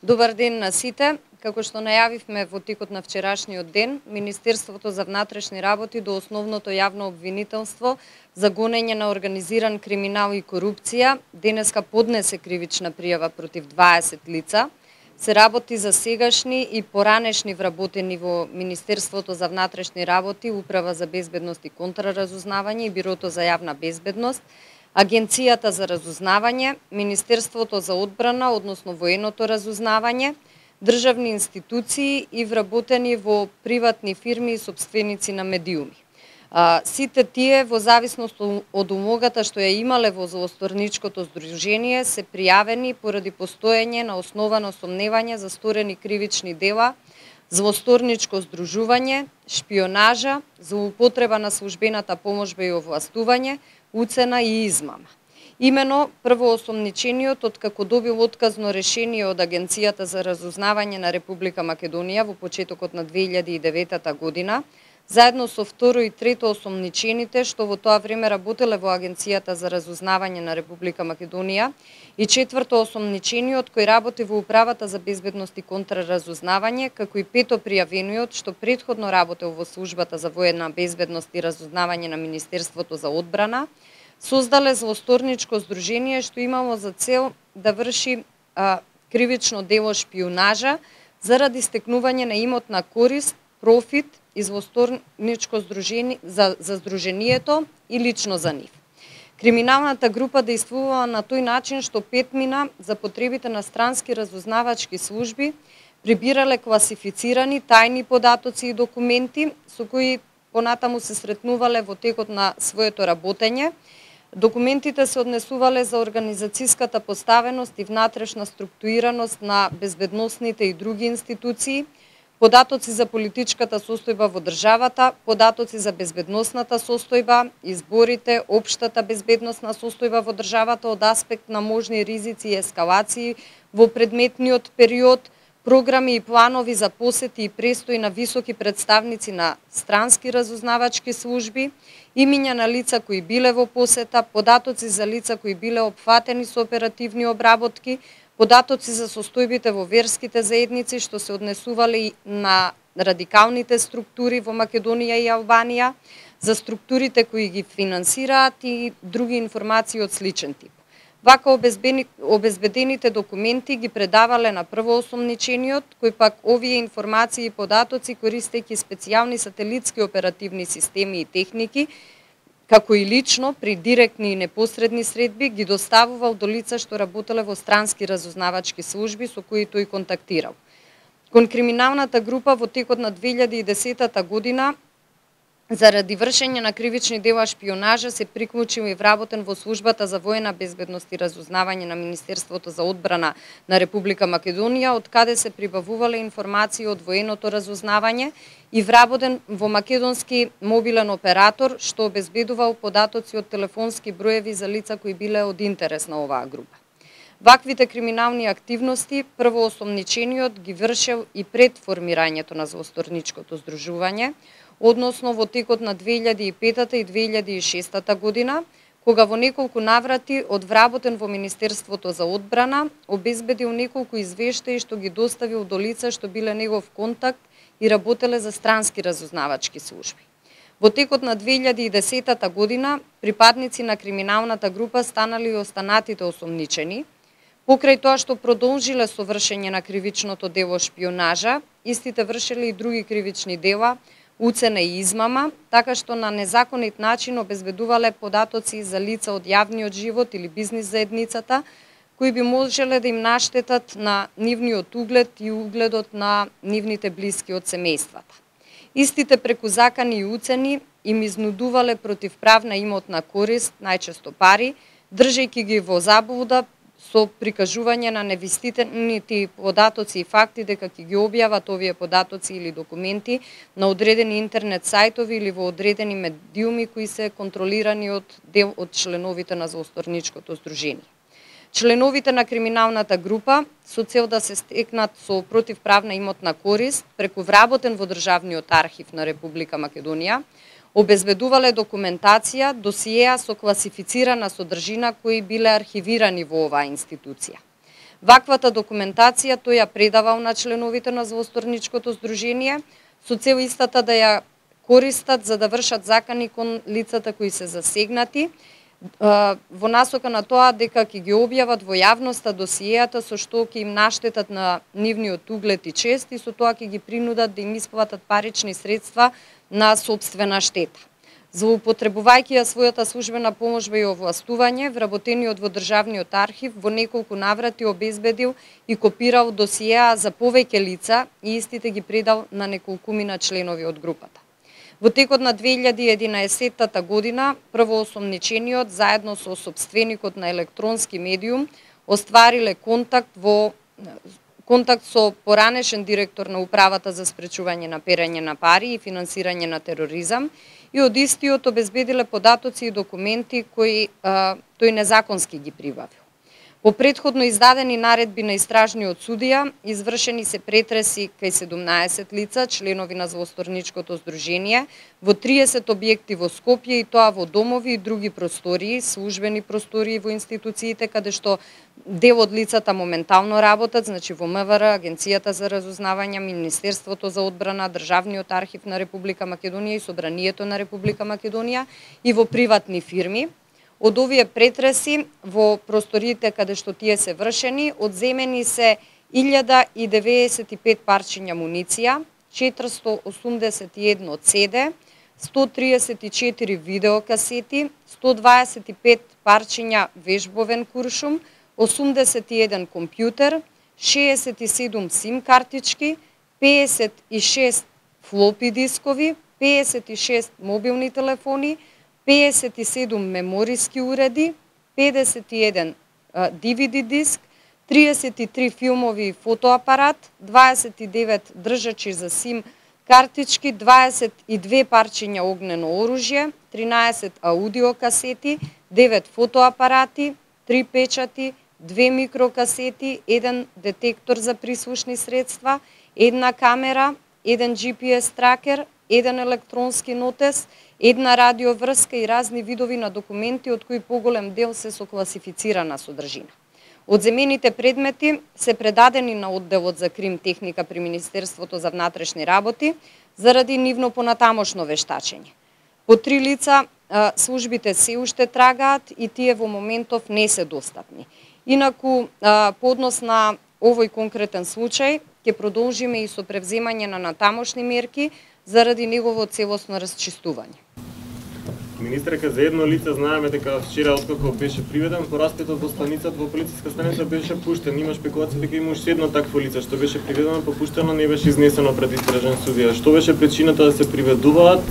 Добар ден на сите. Како што најавивме во текот на вчерашниот ден, Министерството за внатрешни работи до основното јавно обвинителство за гонење на организиран криминал и корупција денеска поднесе кривична пријава против 20 лица. Се работи за сегашни и поранешни вработени во Министерството за внатрешни работи, Управа за безбедност и контраразузнавање и Бирото за јавна безбедност, Агенцијата за разузнавање, Министерството за одбрана, односно военото разузнавање, државни институции и вработени во приватни фирми и сопственици на медиуми. Сите тие, во зависност од умогата што ја имале во злосторничкото здружение, се пријавени поради постоење на основано сомневање за сторени кривични дела, злосторничко здружување, шпионажа, злоупотреба на службената поможба и овластување, уцена и измама. Имено, првоосомничениот, откако добил отказно решение од Агенцијата за разузнавање на Република Македонија во почетокот на 2009 година, заедно со второ и трето осомничените, што во тоа време работеле во Агенцијата за разузнавање на Република Македонија, и четврто осомничениот кој работи во Управата за безбедност и контраразузнавање, како и пето пријавениот што претходно работел во Службата за воена безбедност и разузнавање на Министерството за одбрана, создале злосторничко здружение што имало за цел да врши кривично дело шпионажа заради стекнување на имотна корист, профит и злосторничко здружение за здружението и лично за нив. Криминалната група действувала на тој начин што петмина за потребите на странски разузнавачки служби прибирале класифицирани тајни податоци и документи со кои понатаму се сретнувале во текот на своето работење. Документите се однесувале за организацијската поставеност и внатрешна структурираност на безбедносните и други институции, податоци за политичката состојба во државата, податоци за безбедносната состојба, изборите, општата безбедносна состојба во државата од аспект на можни ризици и ескалации во предметниот период, програми и планови за посети и престои на високи представници на странски разузнавачки служби, имиња на лица кои биле во посета, податоци за лица кои биле опфатени со оперативни обработки, податоци за состојбите во верските заедници што се однесувале на радикалните структури во Македонија и Албанија, за структурите кои ги финансираат и други информации од сличен тип. Вака обезбедените документи ги предавале на првоосомничениот, кој пак овие информации и податоци користејќи специјални сателитски оперативни системи и техники, како и лично при директни и непосредни средби ги доставувал до лица што работеле во странски разузнавачки служби со кои тој контактирал. Кон криминалната група во текот на 2010 година заради вршење на кривични дела шпионажа се приклучил и вработен во Службата за воена безбедност и разузнавање на Министерството за одбрана на Република Македонија, од каде се прибавувале информации од военото разузнавање и вработен во македонски мобилен оператор што обезбедувал податоци од телефонски броеви за лица кои биле од интерес на оваа група. Ваквите криминални активности првоосомничениот ги вршел и пред формирањето на злосторничкото здружување, односно во текот на 2005 и 2006 година, кога во неколку наврати од вработен во Министерството за одбрана обезбедил неколку извештаи што ги доставил до лица што биле негов контакт и работеле за странски разузнавачки служби. Во текот на 2010 година припадници на криминалната група станали и останатите осомничени. Покрај тоа што продолжиле со вршење на кривичното дело шпионажа, истите вршеле и други кривични дела, уцена и измама, така што на незаконит начин обезбедувале податоци за лица од јавниот живот или бизнис заедницата, кои би можеле да им наштетат на нивниот углед и угледот на нивните блиски од семејствата. Истите преку закани и уцени им изнудувале противправна имотна корист, најчесто пари, држејќи ги во заблуда со прикажување на невистинити податоци и факти дека ќе ги објават овие податоци или документи на одредени интернет сајтови или во одредени медиуми кои се контролирани од дел од членовите на злосторничкото здружение. Членовите на криминалната група, со цел да се стекнат со противправна имотна корист преку вработен во Државниот архив на Република Македонија, обезбедувале документација, досиеа со класифицирана содржина кои биле архивирани во оваа институција. Ваквата документација тој ја предавал на членовите на злосторничкото здружение со цел истата да ја користат за да вршат закани кон лицата кои се засегнати, во насока на тоа дека ќе ги објават во јавноста досиеата со што ќе им наштетат на нивниот углед и чест и со тоа ќе ги принудат да им исплатат парични средства на сопствена штета. Злоупотребувајќи ја својата службена поможба и овластување, вработениот во Државниот архив во неколку наврати обезбедил и копирал досиеа за повеќе лица и истите ги предал на неколкумина членови од групата. Во текот на 2011 година, првоосомничениот заедно со сопственикот на електронски медиум оствариле контакт со поранешен директор на Управата за спречување на перење на пари и финансирање на тероризам и од истиот обезбедиле податоци и документи кои тој незаконски ги прибавил. По претходно издадени наредби на истражниот судија, извршени се претреси кај 17 лица, членови на злосторничкото здружение, во 30 објекти во Скопје и тоа во домови и други простории, службени простории во институциите каде што дел од лицата моментално работат, значи во МВР, Агенцијата за разузнавање, Министерството за одбрана, Државниот архив на Република Македонија и Собранието на Република Македонија и во приватни фирми. Од овие претреси во просториите каде што тие се вршени, одземени се 1095 парчиња муниција, 481 CD, 134 видеокасети, 125 парчиња вежбовен куршум, 81 компјутер, 67 сим картички, 56 флопи дискови, 56 мобилни телефони, 57 мемориски уреди, 51 DVD диск, 33 филмови и фотоапарат, 29 држачи за сим картички, 22 парчиња огнено оружје, 13 аудиокасети, 9 фотоапарати, 3 печати, 2 микрокасети, 1 детектор за прислушни средства, 1 камера, 1 GPS тракер, 1 електронски нотес, 1 радиоврска и разни видови на документи, од кои поголем дел се со класифицирана содржина. Одземените предмети се предадени на одделот за крим техника при Министерството за внатрешни работи заради нивно понатамошно вештачење. По 3 лица службите се уште трагаат и тие во моментов не се достапни. Инаку, по однос на овој конкретен случај, ќе продолжиме и со превземање на натамошни мерки заради негово целосно расчистување. Министерка, за едно лице знаеме дека вчера откако беше приведен, по распитот во станицата, во полициска станица беше пуштен. Има спекулација дека има уште едно такво лице што беше приведено, па пуштено не беше изнесено пред истражен судија. Што беше причината да се приведуваат,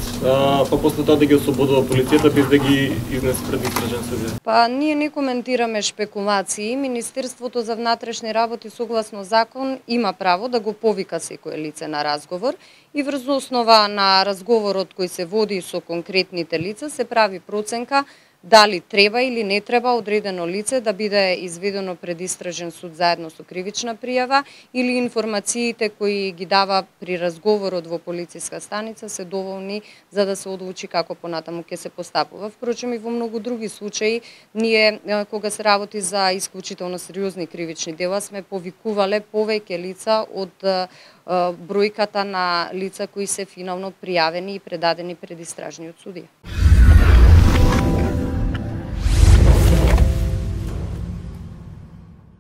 па после тоа да ги ослободува полицијата без да ги изнесе пред истражен судија? Па ние не коментираме шпекулации. Министерството за внатрешни работи согласно закон има право да го повика секое лице на разговор и врз основа на разговорот кој се води со конкретните лица се прави проценка дали треба или не треба одредено лице да биде изведено пред истражен суд заедно со кривична пријава или информациите кои ги дава при разговорот во полициска станица се доволни за да се одлучи како понатаму ќе се постапува. Впрочем и во многу други случаи ние кога се работи за исклучително сериозни кривични дела сме повикувале повеќе лица од бројката на лица кои се финално пријавени и предадени пред истражниот судија.